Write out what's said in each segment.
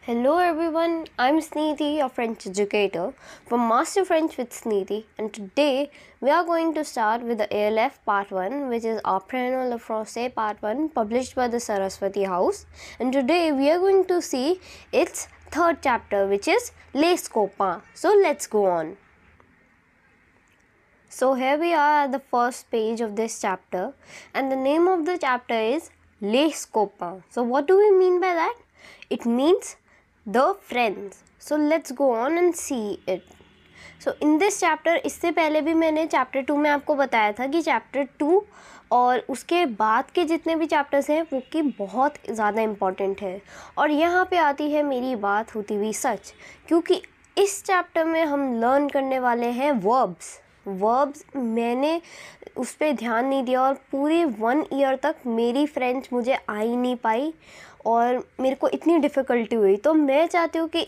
Hello everyone, I'm Sniti, a French educator from Master French with Sniti, and today we are going to start with the ALF Part 1, which is Apprenant le Français Part 1, published by the Saraswati House. And today we are going to see its third chapter, which is Les Copains. So let's go on. So here we are at the first page of this chapter, and the name of the chapter is Les Copains. So what do we mean by that? It means the friends. So let's go on and see it. So in this chapter, इससे पहले भी मैंने chapter 2 में आपको बताया था कि chapter 2 और उसके बाद के जितने भी चैप्टर्स हैं वो कि बहुत ज़्यादा इम्पॉर्टेंट है। और यहाँ पे आती है मेरी बात होती हुई सच, क्योंकि इस चैप्टर में हम लर्न करने वाले हैं वर्ब्स। मैंने उस पर ध्यान नहीं दिया और पूरे 1 ईयर तक मेरी फ्रेंच मुझे आ ही नहीं पाई और मेरे को इतनी डिफ़िकल्टी हुई। तो मैं चाहती हूँ कि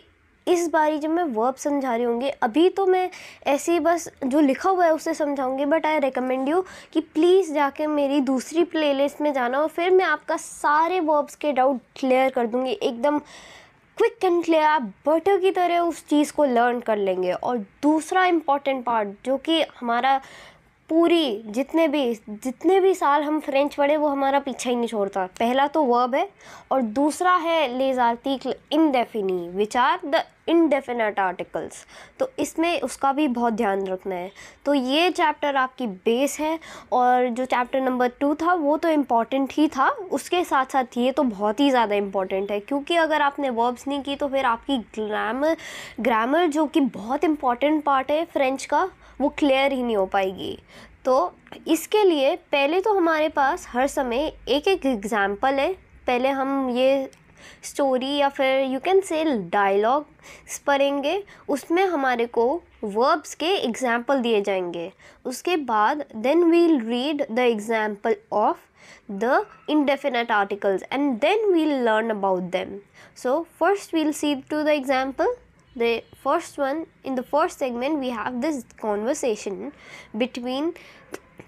इस बारी जब मैं वर्ब समझा रही होंगी, अभी तो मैं ऐसे ही बस जो लिखा हुआ है उसे समझाऊंगी, बट आई रिकमेंड यू कि प्लीज़ जाके मेरी दूसरी प्लेलिस्ट में जाना और फिर मैं आपका सारे वर्ब्स के डाउट क्लियर कर दूँगी। एकदम क्विक एंड क्लियर, आप बटर की तरह उस चीज़ को लर्न कर लेंगे। और दूसरा इम्पॉर्टेंट पार्ट जो कि हमारा पूरी जितने भी साल हम फ्रेंच पढ़े वो हमारा पीछा ही नहीं छोड़ता। पहला तो वर्ब है और दूसरा है लेज article indefinite, which are the indefinite articles. तो इसमें उसका भी बहुत ध्यान रखना है। तो ये चैप्टर आपकी बेस है और जो चैप्टर नंबर 2 था वो तो इम्पॉर्टेंट ही था, उसके साथ साथ ये तो बहुत ही ज़्यादा इम्पॉर्टेंट है, क्योंकि अगर आपने वर्ब्स नहीं की तो फिर आपकी ग्रामर जो कि बहुत इम्पॉर्टेंट पार्ट है फ्रेंच का, वो क्लियर ही नहीं हो पाएगी। तो इसके लिए पहले तो हमारे पास हर समय एक एग्ज़ाम्पल है। पहले हम ये स्टोरी या फिर यू कैन से डायलॉग पढ़ेंगे, उसमें हमारे को वर्ब्स के एग्जाम्पल दिए जाएंगे। उसके बाद then we'll read the example of the indefinite articles and then we'll learn about them. So first we'll see to the example. The first one, in the first segment we have this conversation between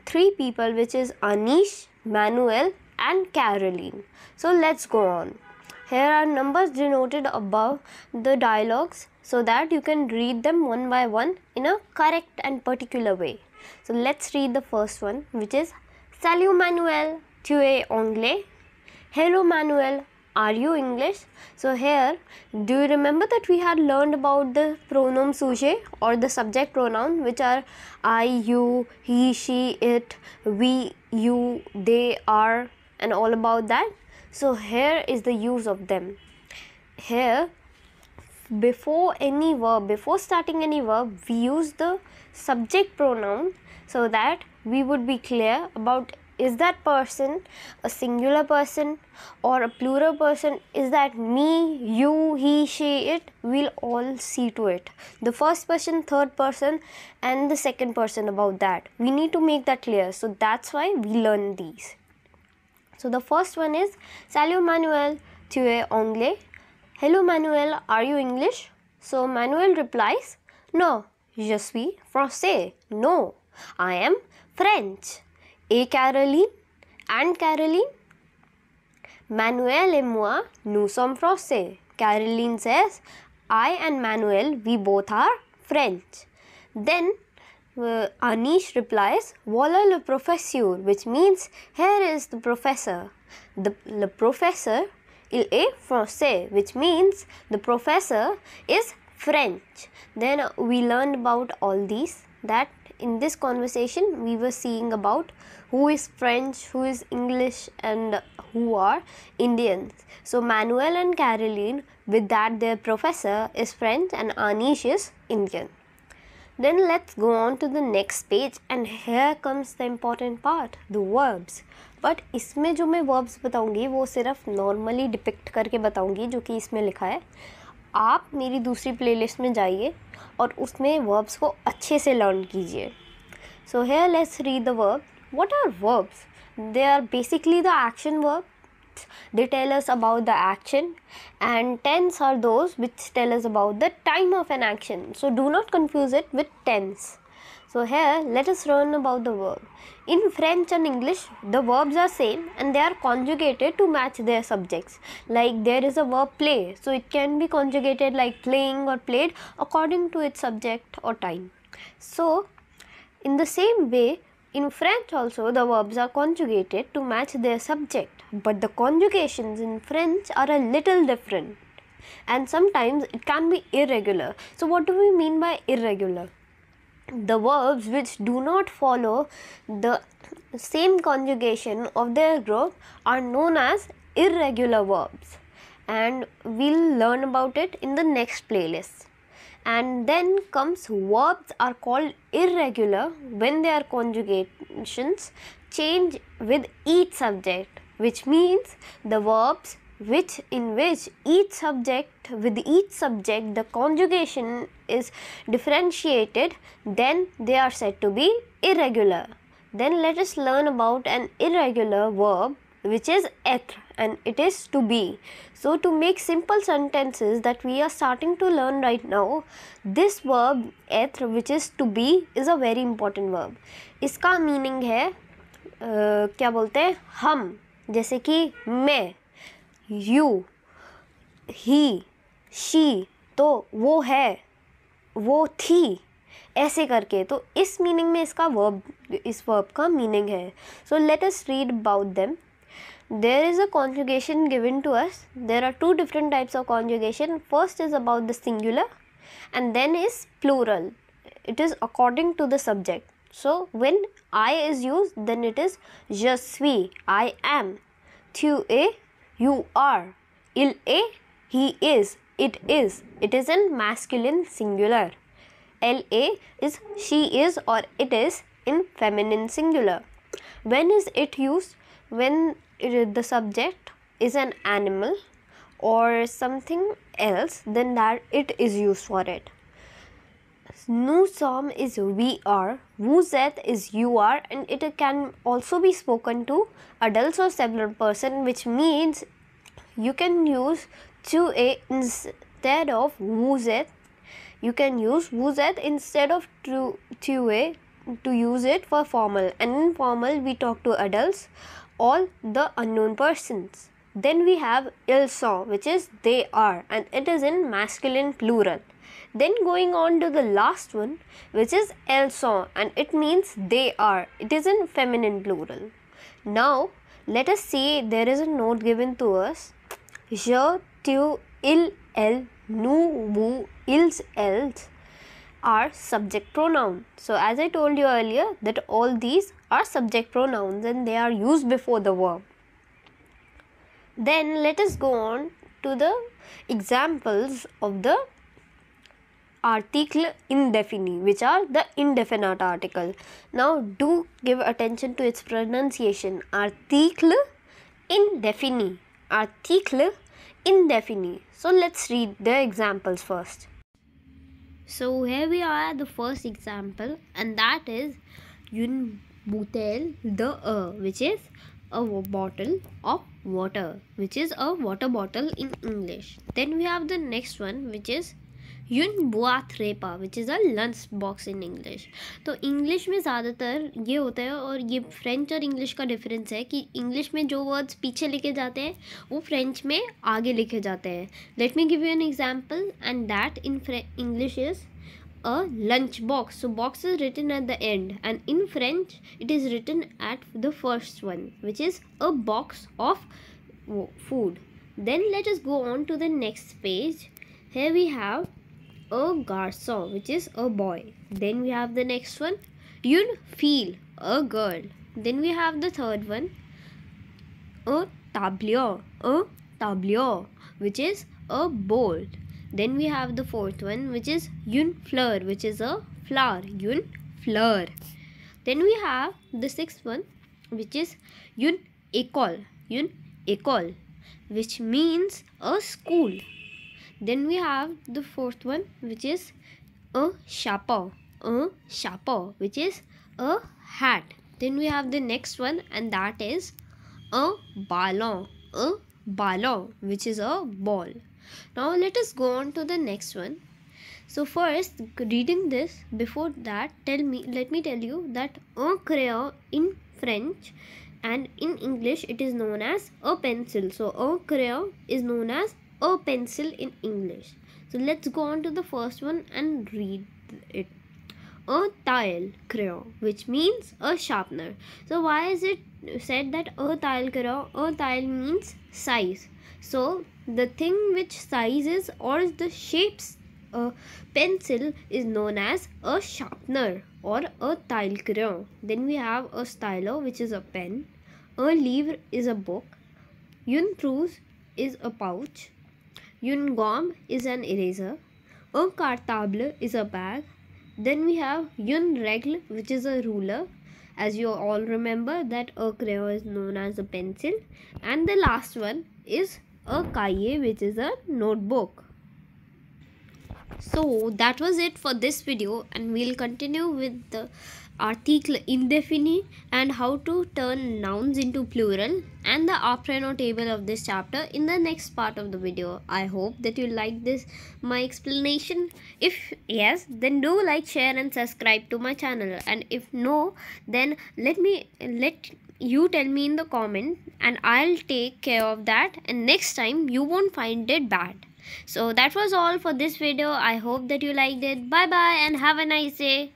3 people, which is Anish, Manuel and Caroline. So let's go on. Here are numbers denoted above the dialogues so that you can read them one by one in a correct and particular way. So let's read the first one, which is Salut Manuel, tu es anglais? Hello Manuel, are you English? So here, do you remember that we had learned about the pronoun sujet or the subject pronoun, which are I, you, he, she, it, we, you, they, are, and all about that. So here is the use of them. Here, before starting any verb, we use the subject pronoun so that we would be clear about, is that person a singular person or a plural person? Is that me, you, he, she, it? We'll all see to it. The first person, third person and the second person, about that. We need to make that clear. So that's why we learn these. So the first one is Salut Manuel, tu es anglais? Hello Manuel, are you English? So Manuel replies, No, je suis français. No, I am French. Et Caroline? And Caroline? Manuel et moi, nous sommes français. Caroline says, I and Manuel, we both are French. Then Anish replies, Voilà le professeur, which means here is the professor. Le professeur, il est français, which means the professor is French. Then we learned about all these, that in this conversation we were seeing about who is French, who is English and who are Indians. So Manuel and Caroline, with that their professor is French and Anish is Indian. Then let's go on to the next page and here comes the important part, the verbs. But इसमें जो मैं verbs बताऊंगी वो सिर्फ normally depict करके बताऊंगी जो कि इसमें लिखा है। आप मेरी दूसरी प्लेलिस्ट में जाइए और उसमें verbs को अच्छे से learn कीजिए. So here let's read the verb. What are verbs? They are basically the action verbs. They tell us about the action, and tense are those which tell us about the time of an action. So do not confuse it with tense. So here let us learn about the verb. In French and English, the verbs are same and they are conjugated to match their subjects. Like there is a verb play, so it can be conjugated like playing or played according to its subject or time. So in the same way, in French also the verbs are conjugated to match their subject, but the conjugations in French are a little different and sometimes it can be irregular. So what do we mean by irregular? The verbs which do not follow the same conjugation of their group are known as irregular verbs, and we'll learn about it in the next playlist. And then comes verbs are called irregular when their conjugations change with each subject, which means the verbs in which each subject the conjugation is differentiated, then they are said to be irregular. Then let us learn about an irregular verb which is être, and it is to be. So to make simple sentences that we are starting to learn right now, this verb être which is to be is a very important verb. इसका meaning है क्या बोलते हैं हम, जैसे कि मैं, you, he, she, तो वो है, वो थी, ऐसे करके. तो इस मीनिंग में इस वर्ब का मीनिंग है. So let us read about them. There is a conjugation given to us. There are two different types of conjugation. First is about the singular and then is plural. It is according to the subject. So when I is used, then it is je suis, I am. Tu es, you are. Il est, he is, it is. It is in masculine singular. Elle est is she is or it is in feminine singular. When is it used? When the subject is an animal or something else, then that it is used for it. Nous sommes is we are, vous êtes is you are, and it can also be spoken to adults or several person, which means you can use tu es instead of vous êtes. You can use vous êtes instead of tu es to use it for formal, and in formal we talk to adults, all the unknown persons. Then we have ils sont, which is they are, and it is in masculine plural. Then going on to the last one, which is elles sont, and it means they are. It is in feminine plural. Now let us see, there is a note given to us. Je, tu, il, elle, nous, vous, ils, elles are subject pronouns. So as I told you earlier that all these are subject pronouns and they are used before the verb. Then let us go on to the examples of the article indéfini, which are the indefinite article. Now do give attention to its pronunciation. Article indéfini. Article indéfini. So let's read the examples first. So here we are at the first example, and that is une bouteille d'eau, which is a bottle of water, which is a water bottle in English. Then we have the next one, which is une boîte repas, which is a lunch box in English. तो English में ज़्यादातर ये होता है, और ये French और English का डिफरेंस है कि इंग्लिश में जो वर्ड्स पीछे लिखे जाते हैं वो फ्रेंच में आगे लिखे जाते हैं. Let me give you an example, and that in English is a lunch box. So box is written at the end, and in French it is written at the first one, which is a box of food. Then let us go on to the next page. Here we have a garçon, which is a boy. Then we have the next one, une fille, a girl. Then we have the third one, a tableau, which is a bowl. Then we have the fourth one, which is une fleur, which is a flower, une fleur. Then we have the sixth one, which is une école, which means a school. Then we have the fourth one, which is a chapeau, which is a hat. Then we have the next one, and that is a ballon, which is a ball. Now let us go on to the next one. So first, reading this, before that, let me tell you that un crayon in French and in English it is known as a pencil. So un crayon is known as a pencil in English. So let's go on to the first one and read it. A tile crayon, which means a sharpener. So why is it said that a tile crayon? A tile means size. So the thing which sizes or the shapes a pencil is known as a sharpener or a tile crayon. Then we have a stylo, which is a pen. A livre is a book. Une trousse is a pouch. Une gomme is an eraser. A cartable is a bag. Then we have une règle, which is a ruler. As you all remember that a crayon is known as a pencil. And the last one is a cahier, which is a notebook. So that was it for this video, and we'll continue with the article indéfini and how to turn nouns into plural and the après table of this chapter in the next part of the video. I hope that you like this my explanation. If yes, then do like, share and subscribe to my channel, and if no, then let you tell me in the comment and I'll take care of that, and next time you won't find it bad. So that was all for this video. I hope that you liked it. Bye bye and have a nice day.